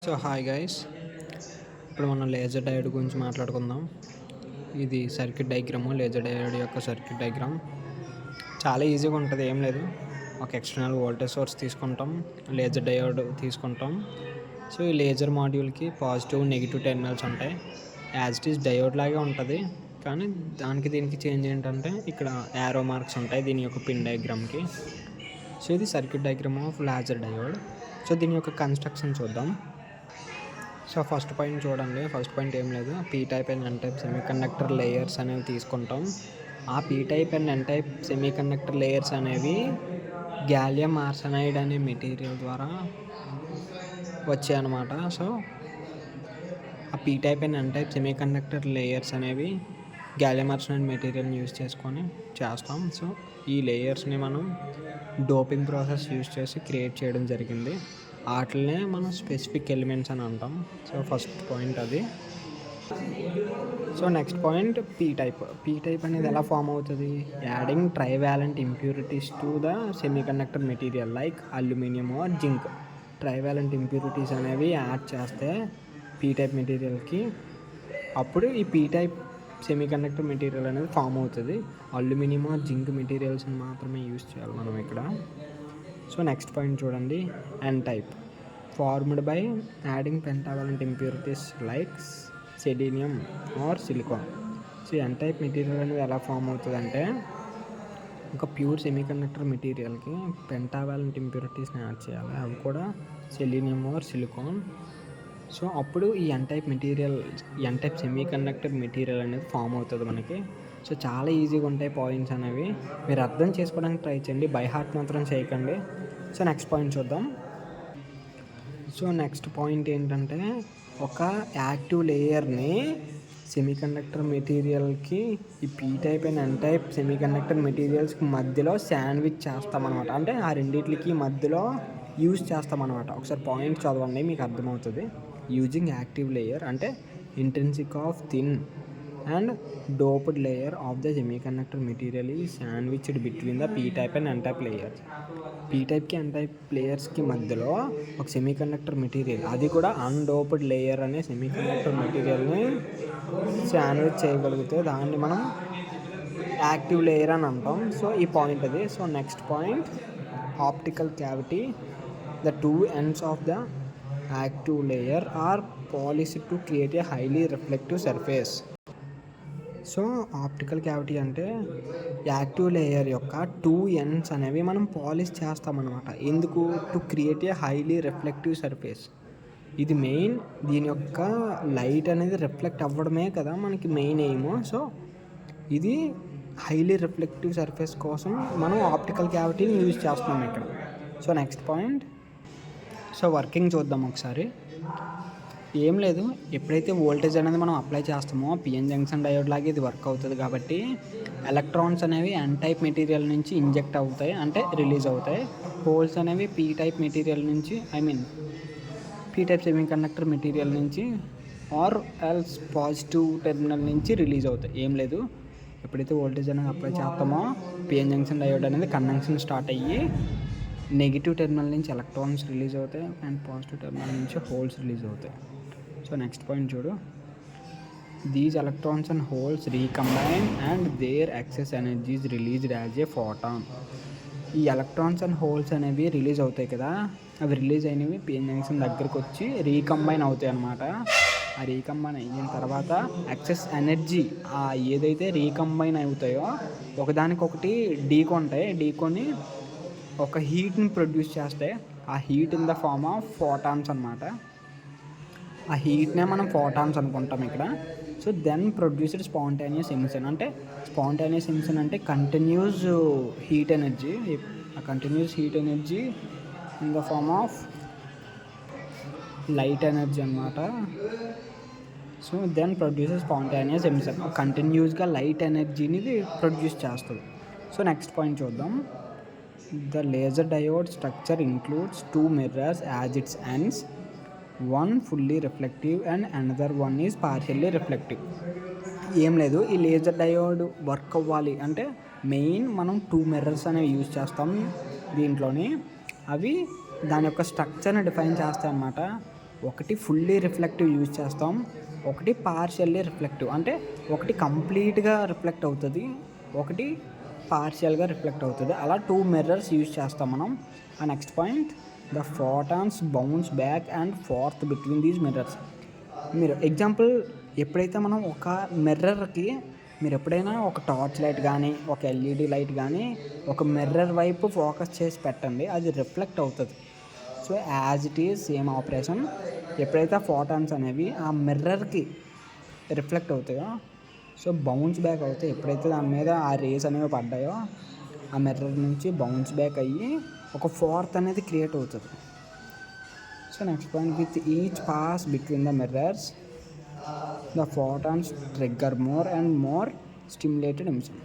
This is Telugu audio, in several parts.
సో హాయ్ గైస్, ఇప్పుడు మనం లేజర్ డయోడ్ గురించి మాట్లాడుకుందాం. ఇది సర్క్యూట్ డయాగ్రామ్, లేజర్ డయోడ్ యొక్క సర్క్యూట్ డయాగ్రామ్ చాలా ఈజీగా ఉంటుంది. ఏం లేదు, ఒక ఎక్స్టర్నల్ వోల్టేజ్ సోర్స్ తీసుకుంటాం, లేజర్ డయోడ్ తీసుకుంటాం. సో ఈ లేజర్ మాడ్యూల్కి పాజిటివ్ నెగిటివ్ టెర్మినల్స్ ఉంటాయి. యాజ్ ఇట్ ఈస్ డయోడ్ లాగే ఉంటుంది, కానీ దానికి దీనికి చేంజ్ ఏంటంటే ఇక్కడ యారో మార్క్స్ ఉంటాయి దీని యొక్క పిన్ డయాగ్రామ్కి. సో ఇది circuit diagram of laser diode. So దీని యొక్క కన్స్ట్రక్షన్ చూద్దాం. సో ఫస్ట్ పాయింట్ చూడండి. ఫస్ట్ పాయింట్ ఏం లేదు, P type and N type semiconductor layers అనేవి తీసుకుంటాం. ఆ P type and N type semiconductor layers అనేవి గ్యాలియం ఆర్సెనైడ్ అనే మెటీరియల్ ద్వారా వచ్చాయన్నమాట. సో ఆ P type and N type semiconductor layers అనేవి గ్యాలియం ఆర్సెనైడ్ మెటీరియల్ని యూజ్ చేసుకొని చేస్తాం. సో ఈ లేయర్స్ని మనం డోపింగ్ ప్రాసెస్ యూజ్ చేసి క్రియేట్ చేయడం జరిగింది. వాటినే మనం స్పెసిఫిక్ ఎలిమెంట్స్ అని అంటాం. సో ఫస్ట్ పాయింట్ అది. So next point P type. P type అనేది ఎలా ఫామ్ అవుతుంది? Adding trivalent impurities to the semiconductor material like aluminium or zinc. Trivalent impurities అనేవి యాడ్ చేస్తే పీ టైప్ మెటీరియల్కి, అప్పుడు ఈ పీ టైప్ సెమీకండక్టర్ మెటీరియల్ అనేది ఫామ్ అవుతుంది. అల్యూమినియం ఆర్ జింక్ మెటీరియల్స్ని మాత్రమే యూజ్ చేయాలి మనం ఇక్కడ. సో నెక్స్ట్ పాయింట్ చూడండి, ఎన్ type formed by adding pentavalent impurities like selenium or silicon. So N type material అనేది ఎలా ఫామ్ అవుతుందంటే, ఒక ప్యూర్ సెమీకండక్టర్ మెటీరియల్కి పెంటావాలెంట్ ఇంప్యూరిటీస్ని యాడ్ చేయాలి, అవి కూడా సెలీనియం ఆర్ సిలికాన్. సో అప్పుడు ఈ N type material, N type semiconductor material అనేది ఫామ్ అవుతుంది మనకి. సో చాలా ఈజీగా ఉంటాయి పాయింట్స్ అనేవి, మీరు అర్థం చేసుకోవడానికి ట్రై చేయండి, బై హార్ట్ మాత్రం చేయకండి. సో నెక్స్ట్ పాయింట్ చూద్దాం. సో నెక్స్ట్ పాయింట్ ఏంటంటే, ఒక యాక్టివ్ లేయర్ని సెమీకండక్టర్ మెటీరియల్కి ఈ P type and N type semiconductor మెటీరియల్స్కి మధ్యలో శాండ్విచ్ చేస్తామన్నమాట. అంటే ఆ రెండింటికి మధ్యలో యూజ్ చేస్తామన్నమాట. ఒకసారి పాయింట్ చదవండి, మీకు అర్థమవుతుంది. యూజింగ్ యాక్టివ్ లేయర్ అంటే intrinsic of thin and doped layer of the semiconductor material is sandwiched between the P type and N type layers. P టైప్కి ఎన్ టైప్ లేయర్స్కి మధ్యలో ఒక సెమీకండక్టర్ మెటీరియల్, అది కూడా అన్డోప్డ్ లేయర్ అనే సెమీకండక్టర్ మెటీరియల్ని శాండ్విచ్ చేయగలిగితే దాన్ని మనం యాక్టివ్ లేయర్ అని అంటాం. సో ఈ పాయింట్ అది. So next point, optical cavity. The two ends of the active layer are polished to create a highly reflective surface. So optical cavity అంటే యాక్టివ్ లేయర్ యొక్క టూ ఎండ్స్ అనేవి మనం పాలిష్ చేస్తామన్నమాట. ఎందుకు? To create a highly reflective surface. ఇది మెయిన్, దీని యొక్క లైట్ అనేది రిఫ్లెక్ట్ అవ్వడమే కదా మనకి మెయిన్ ఎయిమ్. సో ఇది హైలీ రిఫ్లెక్టివ్ సర్ఫేస్ కోసం మనం ఆప్టికల్ క్యావిటీని యూజ్ చేస్తున్నాం ఇక్కడ. So next point, so working చూద్దాం ఒకసారి. ఏం లేదు, ఎప్పుడైతే వోల్టేజ్ అనేది మనం అప్లై చేస్తామో పిఎన్ జంక్షన్ డయోడ్ లాగే ఇది వర్క్ అవుతుంది. కాబట్టి ఎలక్ట్రాన్స్ అనేవి ఎన్ టైప్ మెటీరియల్ నుంచి ఇంజెక్ట్ అవుతాయి, అంటే రిలీజ్ అవుతాయి. హోల్స్ అనేవి పీ టైప్ మెటీరియల్ నుంచి, పీ టైప్ సెమీకండక్టర్ మెటీరియల్ నుంచి ఆర్ ఎల్స్ పాజిటివ్ టెర్మినల్ నుంచి రిలీజ్ అవుతాయి. ఏం లేదు, ఎప్పుడైతే వోల్టేజ్ అనేది అప్లై చేస్తామో పిఎన్ జంక్షన్ డయోడ్ అనేది కండక్షన్ స్టార్ట్ అయ్యి నెగిటివ్ టెర్మినల్ నుంచి ఎలక్ట్రాన్స్ రిలీజ్ అవుతాయి అండ్ పాజిటివ్ టెర్మినల్ నుంచి హోల్స్ రిలీజ్ అవుతాయి. సో నెక్స్ట్ పాయింట్ చూడు, these electrons and holes recombine and their excess energy is released as a photon. ఈ ఎలక్ట్రాన్స్ అండ్ హోల్స్ అనేవి రిలీజ్ అవుతాయి కదా, అవి రిలీజ్ అయినవి పిఎన్ జంక్షన్ దగ్గరకు వచ్చి రీకంబైన్ అవుతాయి అన్నమాట. ఆ రీకంబైన్ అయిన తర్వాత ఎక్సెస్ ఎనర్జీ, ఏదైతే రీకంబైన్ అవుతాయో ఒకదానికొకటి ఢీకొని ఒక హీట్ని ప్రొడ్యూస్ చేస్తాయి. ఆ heat in the form of photons అనమాట. ఆ హీట్నే మనం ఫోటాన్స్ అనుకుంటాం ఇక్కడ. So then produced spontaneous emission. అంటే స్పాంటేనియస్ ఎమిషన్ అంటే కంటిన్యూస్ హీట్ ఎనర్జీ. ఆ continuous heat energy in the form of light energy అనమాట. So then produces spontaneous emission. కంటిన్యూస్గా లైట్ ఎనర్జీని ప్రొడ్యూస్ చేస్తుంది. సో నెక్స్ట్ పాయింట్ చూద్దాం. The laser diode structure includes two mirrors as its ends, one fully reflective and another one is partially reflective. ఏం లేదు, ఈ లేజర్ డయోడ్ వర్క్ అవ్వాలి అంటే మెయిన్ మనం టూ మిర్రర్స్ అనేవి యూజ్ చేస్తాం దీంట్లోని. అవి దాని యొక్క స్ట్రక్చర్ని డిఫైన్ చేస్తాయి అన్నమాట. ఒకటి ఫుల్లీ రిఫ్లెక్టివ్ యూజ్ చేస్తాం, ఒకటి పార్షియల్లీ రిఫ్లెక్టివ్, అంటే ఒకటి కంప్లీట్గా రిఫ్లెక్ట్ అవుతుంది, ఒకటి పార్షియల్గా రిఫ్లెక్ట్ అవుతుంది. అలా 2 మిర్రర్స్ యూజ్ చేస్తాం మనం. ఆ next point, the photons bounce back and fourth between these mirrors. మీరు ఎగ్జాంపుల్, ఎప్పుడైతే మనం ఒక మిర్రర్కి మీరు ఎప్పుడైనా ఒక టార్చ్ లైట్ కానీ ఒక ఎల్ఈడి లైట్ కానీ ఒక మిర్రర్ వైపు ఫోకస్ చేసి పెట్టండి, అది రిఫ్లెక్ట్ అవుతుంది. So as it is same operation. ఎప్పుడైతే ఫోటాన్స్ అనేవి ఆ మిర్రర్కి రిఫ్లెక్ట్ అవుతాయో, సో బౌన్స్ బ్యాక్ అవుతాయి. ఎప్పుడైతే దాని మీద ఆ రేస్ అనేవి పడ్డాయో ఆ మిర్రర్ నుంచి బౌన్స్ బ్యాక్ అయ్యి ఒక ఫోర్త్ అనేది క్రియేట్ అవుతుంది. So next point, with each pass between the mirrors the photons trigger more and more stimulated emission.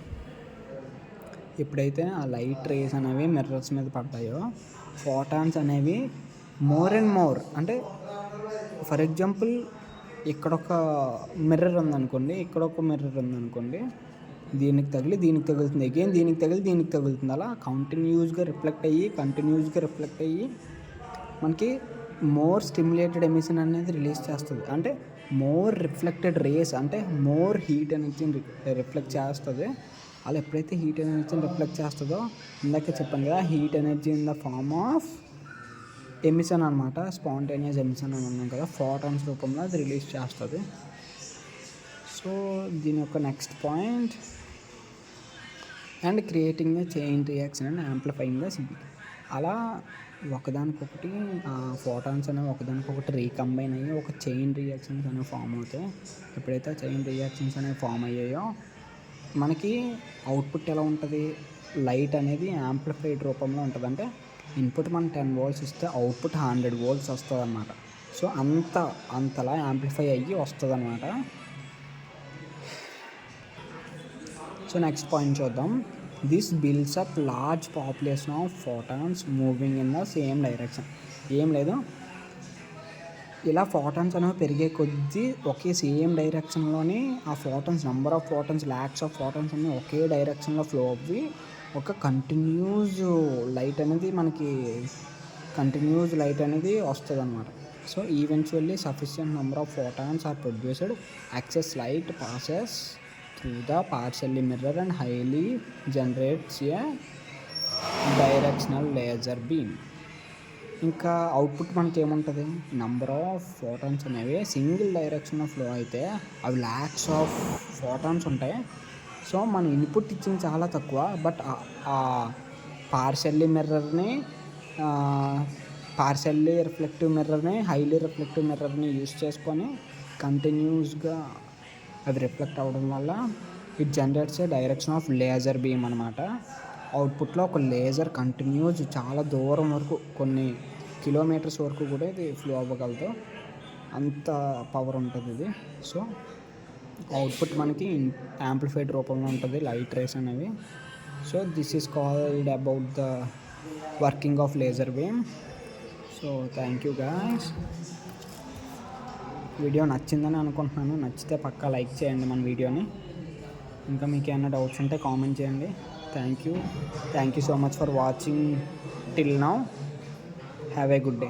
ఎప్పుడైతే ఆ లైట్ రేస్ అనేవి మిర్రర్స్ మీద పడ్డాయో ఫోటాన్స్ అనేవి మోర్ అండ్ మోర్, అంటే ఫర్ ఎగ్జాంపుల్ ఇక్కడ ఒక మిర్రర్ ఉందనుకోండి, ఇక్కడ ఒక మిర్రర్ ఉందనుకోండి, దీనికి తగిలి దీనికి తగులుతుంది, అగైన్ దీనికి తగిలి దీనికి తగులుతుంది, అలా కంటిన్యూస్గా రిఫ్లెక్ట్ అయ్యి మనకి మోర్ స్టిమ్యులేటెడ్ ఎమిషన్ అనేది రిలీజ్ చేస్తుంది. అంటే మోర్ రిఫ్లెక్టెడ్ రేస్, అంటే మోర్ హీట్ ఎనర్జీని రిఫ్లెక్ట్ చేస్తుంది. అలా ఎప్పుడైతే హీట్ ఎనర్జీని రిఫ్లెక్ట్ చేస్తుందో, ఇందాక చెప్పాను కదా, heat energy in the form of emission అనమాట, స్పాంటేనియస్ ఎమిషన్ అని ఉన్నాం కదా, ఫోటాన్స్ రూపంలో అది రిలీజ్ చేస్తుంది. సో దీని యొక్క next point, and creating the chain reaction and amplifying the CB. అలా ఒకదానికొకటి ఫోటాన్స్ అనేవి ఒకదానికొకటి రీకంబైన్ అయ్యి ఒక చైన్ రియాక్షన్స్ అనేవి ఫామ్ అవుతాయి. ఎప్పుడైతే చైన్ రియాక్షన్స్ అనేవి ఫామ్ అయ్యాయో మనకి అవుట్పుట్ ఎలా ఉంటుంది, లైట్ అనేది యాంప్లిఫైడ్ రూపంలో ఉంటుంది. అంటే ఇన్పుట్ మనం 10 volts ఇస్తే అవుట్పుట్ 100 volts వస్తుంది అన్నమాట. సో అంతలా యాంప్లిఫై అయ్యి వస్తుంది అన్నమాట. సో నెక్స్ట్ పాయింట్ చూద్దాం. This builds up large population of photons moving in the same direction. ఏం లేదు, ఇలా ఫోటాన్స్ అనేవి పెరిగే కొద్దీ ఒకే సేమ్ డైరెక్షన్లోని ఆ photons, number of photons, lakhs of photons అన్నీ ఒకే డైరెక్షన్లో ఫ్లో అవ్వి ఒక కంటిన్యూస్ లైట్ అనేది వస్తుంది అనమాట. So eventually sufficient number of photons are produced, excess light passes through the partially mirror and highly generates a directional laser beam. ఇంకా అవుట్పుట్ మనకి ఏముంటుంది, నెంబర్ ఆఫ్ ఫోటాన్స్ అనేవి సింగిల్ డైరెక్షన్లో ఫ్లో అయితే అవి ల్యాక్స్ ఆఫ్ ఫోటాన్స్ ఉంటాయి. సో మన ఇన్పుట్ ఇచ్చింది చాలా తక్కువ, బట్ ఆ పార్షియల్లీ రిఫ్లెక్టివ్ మిర్రర్ని హైలీ రిఫ్లెక్టివ్ మిర్రర్ని యూస్ చేసుకొని కంటిన్యూస్గా అవి రిఫ్లెక్ట్ అవ్వడం వల్ల it generates a direction of laser beam అనమాట. అవుట్పుట్లో ఒక లేజర్ కంటిన్యూస్ చాలా దూరం వరకు, కొన్ని కిలోమీటర్స్ వరకు కూడా ఇది ఫ్లో అవ్వగలదు, అంత పవర్ ఉంటుంది ఇది. సో అవుట్పుట్ మనకి యాంప్లిఫైడ్ రూపంలో ఉంటుంది లైట్ రేస్ అనేవి. So this is called about the working of laser beam. So thank you guys. Video నచ్చిందని అనుకుంటున్నాను. నచ్చితే పక్కా లైక్ చేయండి మన వీడియోని. ఇంకా మీకు ఏమైనా డౌట్స్ ఉంటే కామెంట్ చేయండి. Thank you so much for watching till now. Have a good day.